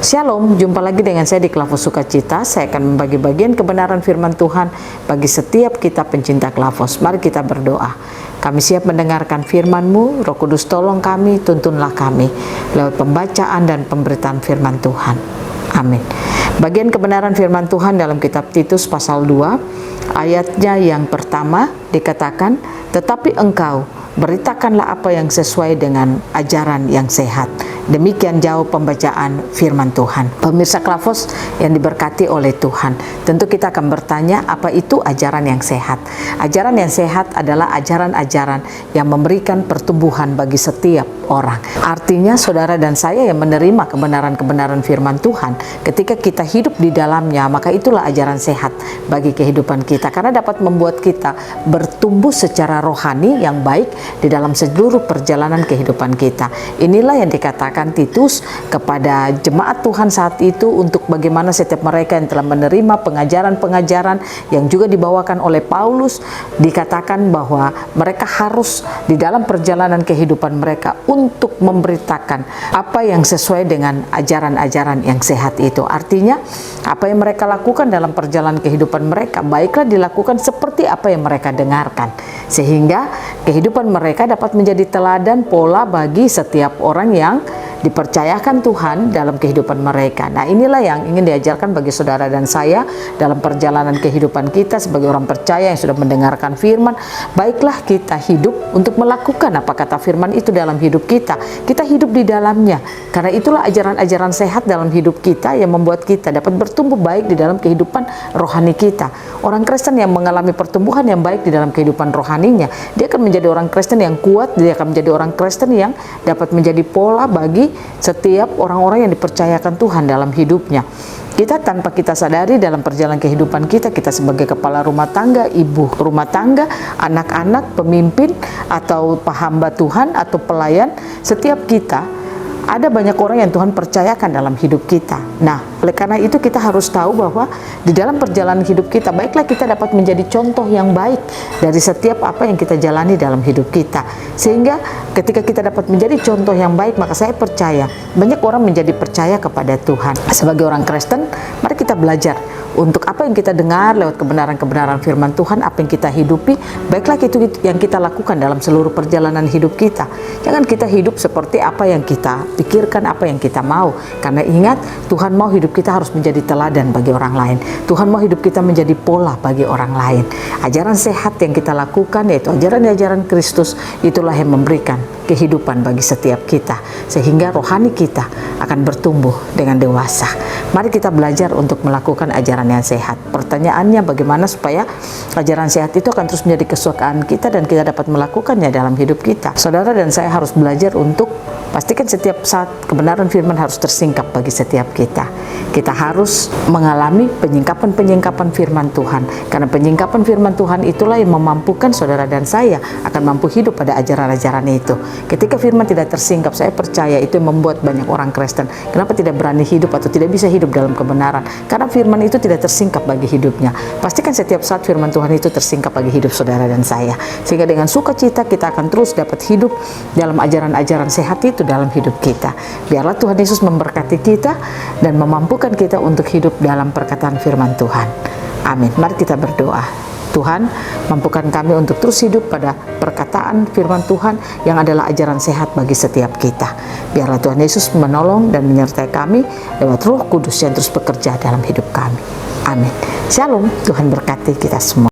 Shalom, jumpa lagi dengan saya di Klavos Sukacita. Saya akan membagi bagian kebenaran firman Tuhan bagi setiap kita pencinta Klavos. Mari kita berdoa. Kami siap mendengarkan firman-Mu. Roh Kudus tolong kami, tuntunlah kami lewat pembacaan dan pemberitaan firman Tuhan. Amin. Bagian kebenaran firman Tuhan dalam kitab Titus pasal 2 ayatnya yang pertama dikatakan, tetapi engkau beritakanlah apa yang sesuai dengan ajaran yang sehat. Demikian jauh pembacaan firman Tuhan. Pemirsa Klavos yang diberkati oleh Tuhan, tentu kita akan bertanya, apa itu ajaran yang sehat? Ajaran yang sehat adalah ajaran-ajaran yang memberikan pertumbuhan bagi setiap orang. Artinya saudara dan saya yang menerima kebenaran-kebenaran firman Tuhan, ketika kita hidup di dalamnya, maka itulah ajaran sehat bagi kehidupan kita, karena dapat membuat kita bertumbuh secara rohani yang baik di dalam seluruh perjalanan kehidupan kita. Inilah yang dikatakan Titus kepada jemaat Tuhan saat itu, untuk bagaimana setiap mereka yang telah menerima pengajaran-pengajaran yang juga dibawakan oleh Paulus, dikatakan bahwa mereka harus di dalam perjalanan kehidupan mereka untuk memberitakan apa yang sesuai dengan ajaran-ajaran yang sehat itu. Artinya apa yang mereka lakukan dalam perjalanan kehidupan mereka, baiklah dilakukan seperti apa yang mereka dengarkan, sehingga kehidupan mereka dapat menjadi teladan pola bagi setiap orang yang dipercayakan Tuhan dalam kehidupan mereka. Nah, inilah yang ingin diajarkan bagi saudara dan saya dalam perjalanan kehidupan kita sebagai orang percaya yang sudah mendengarkan firman. Baiklah kita hidup untuk melakukan apa kata firman itu dalam hidup kita. Kita hidup di dalamnya, karena itulah ajaran-ajaran sehat dalam hidup kita yang membuat kita dapat bertumbuh baik di dalam kehidupan rohani kita. Orang Kristen yang mengalami pertumbuhan yang baik di dalam kehidupan rohaninya, dia akan menjadi orang Kristen yang kuat, dia akan menjadi orang Kristen yang dapat menjadi pola bagi setiap orang-orang yang dipercayakan Tuhan dalam hidupnya. Kita tanpa kita sadari dalam perjalanan kehidupan kita, kita sebagai kepala rumah tangga, ibu rumah tangga, anak-anak, pemimpin, atau hamba Tuhan, atau pelayan, setiap kita ada banyak orang yang Tuhan percayakan dalam hidup kita. Nah, oleh karena itu kita harus tahu bahwa di dalam perjalanan hidup kita, baiklah kita dapat menjadi contoh yang baik dari setiap apa yang kita jalani dalam hidup kita. Sehingga ketika kita dapat menjadi contoh yang baik, maka saya percaya banyak orang menjadi percaya kepada Tuhan. Sebagai orang Kristen, mari kita belajar untuk apa yang kita dengar lewat kebenaran-kebenaran firman Tuhan, apa yang kita hidupi, baiklah itu yang kita lakukan dalam seluruh perjalanan hidup kita. Jangan kita hidup seperti apa yang kita pikirkan, apa yang kita mau. Karena ingat, Tuhan mau hidup kita harus menjadi teladan bagi orang lain. Tuhan mau hidup kita menjadi pola bagi orang lain. Ajaran sehat yang kita lakukan, yaitu ajaran-ajaran Kristus, itulah yang memberikan kehidupan bagi setiap kita, sehingga rohani kita akan bertumbuh dengan dewasa. Mari kita belajar untuk melakukan ajaran yang sehat. Pertanyaannya, bagaimana supaya ajaran sehat itu akan terus menjadi kesukaan kita dan kita dapat melakukannya dalam hidup kita? Saudara dan saya harus belajar untuk pastikan setiap saat kebenaran firman harus tersingkap bagi setiap kita. Kita harus mengalami penyingkapan-penyingkapan firman Tuhan, karena penyingkapan firman Tuhan itulah yang memampukan saudara dan saya akan mampu hidup pada ajaran-ajaran itu. Ketika firman tidak tersingkap, saya percaya itu yang membuat banyak orang Kristen kenapa tidak berani hidup atau tidak bisa hidup dalam kebenaran, karena firman itu tidak tersingkap bagi hidupnya. Pastikan setiap saat firman Tuhan itu tersingkap bagi hidup saudara dan saya, sehingga dengan sukacita kita akan terus dapat hidup dalam ajaran-ajaran sehat itu dalam hidup kita. Biarlah Tuhan Yesus memberkati kita dan memampukan kita untuk hidup dalam perkataan firman Tuhan. Amin. Mari kita berdoa. Tuhan, mampukan kami untuk terus hidup pada perkataan firman Tuhan yang adalah ajaran sehat bagi setiap kita. Biarlah Tuhan Yesus menolong dan menyertai kami lewat Roh Kudus yang terus bekerja dalam hidup kami. Amin. Shalom. Tuhan berkati kita semua.